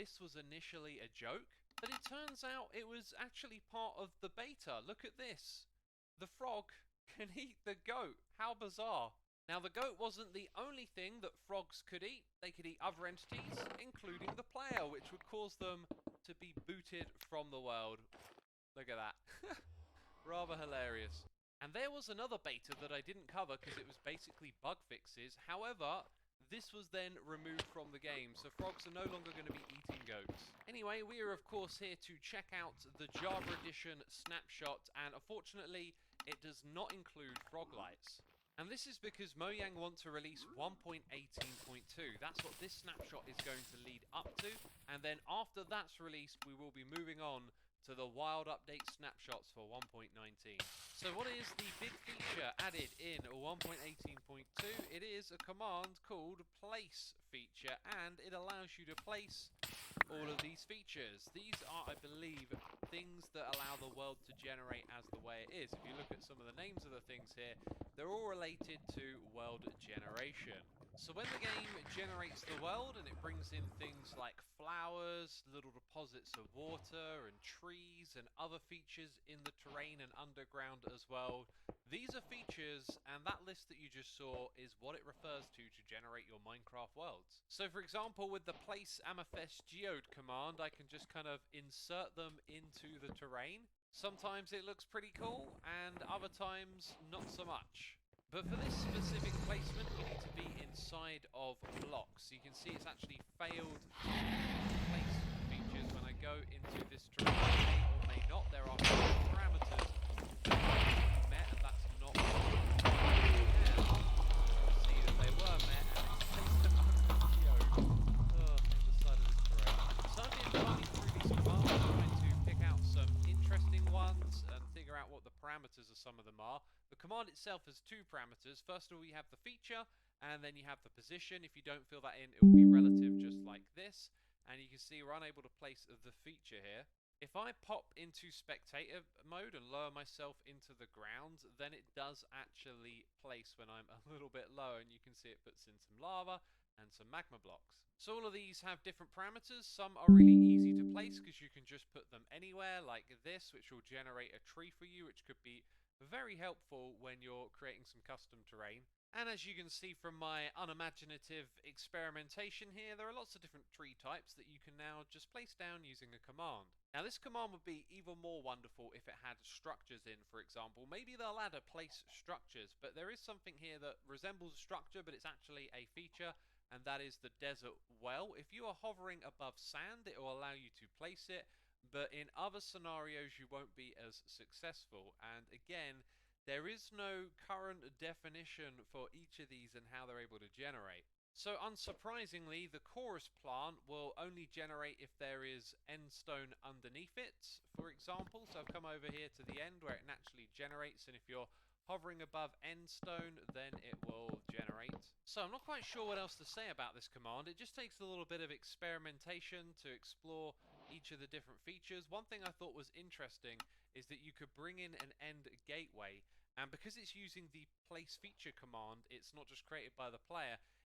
this was initially a joke, but it turns out it was actually part of the beta. Look at this. The frog can eat the goat. How bizarre. Now, the goat wasn't the only thing that frogs could eat. They could eat other entities, including the player, which would cause them to be booted from the world. Look at that. Rather hilarious. And there was another beta that I didn't cover because it was basically bug fixes. However, this was then removed from the game, so frogs are no longer going to be eating goats. Anyway, we are of course here to check out the Java Edition snapshot, and unfortunately, it does not include frog lights. And this is because Mojang want to release 1.18.2. That's what this snapshot is going to lead up to. And then after that's released, we will be moving on to the wild update snapshots for 1.19. So what is the big feature added in 1.18.2? It is a command called place feature, and it allows you to place all of these features. These are, I believe, things that allow the world to generate as the way it is. If you look at some of the names of the things here, they're all related to world generation. So when the game generates the world and it brings in things like flowers, little deposits of water and trees and other features in the terrain and underground as well, these are features, and that list that you just saw is what it refers to generate your Minecraft worlds. So for example, with the place amethyst geode command, I can just kind of insert them into the terrain. Sometimes it looks pretty cool, and other times not so much. But for this specific placement, we need to be inside of blocks. So you can see it's actually failed place features when I go into this terrain. May or may not. There are parameters that be met, and that's not what you see that they were met, and it's placed them on the side of this terrain. So I've been running through these commands, trying to pick out some interesting ones and figure out what the parameters of some of them are. The command itself has two parameters. First of all, you have the feature, and then you have the position. If you don't fill that in, it will be relative just like this. And you can see we're unable to place the feature here. If I pop into spectator mode and lower myself into the ground, then it does actually place when I'm a little bit low, and you can see it puts in some lava and some magma blocks. So all of these have different parameters. Some are really easy to place because you can just put them anywhere like this, which will generate a tree for you, which could be very helpful when you're creating some custom terrain. And as you can see from my unimaginative experimentation here, there are lots of different tree types that you can now just place down using a command. Now this command would be even more wonderful if it had structures in, for example. Maybe they'll add a place structures, but there is something here that resembles a structure, but it's actually a feature, and that is the desert well. If you are hovering above sand, it will allow you to place it, but in other scenarios you won't be as successful. And again, there is no current definition for each of these and how they're able to generate. So unsurprisingly, the chorus plant will only generate if there is end stone underneath it, for example. So I've come over here to the end where it naturally generates, and if you're hovering above end stone, then it will generate. So I'm not quite sure what else to say about this command. It just takes a little bit of experimentation to explore each of the different features. One thing I thought was interesting is that you could bring in an end gateway, and because it's using the place feature command, it's not just created by the player,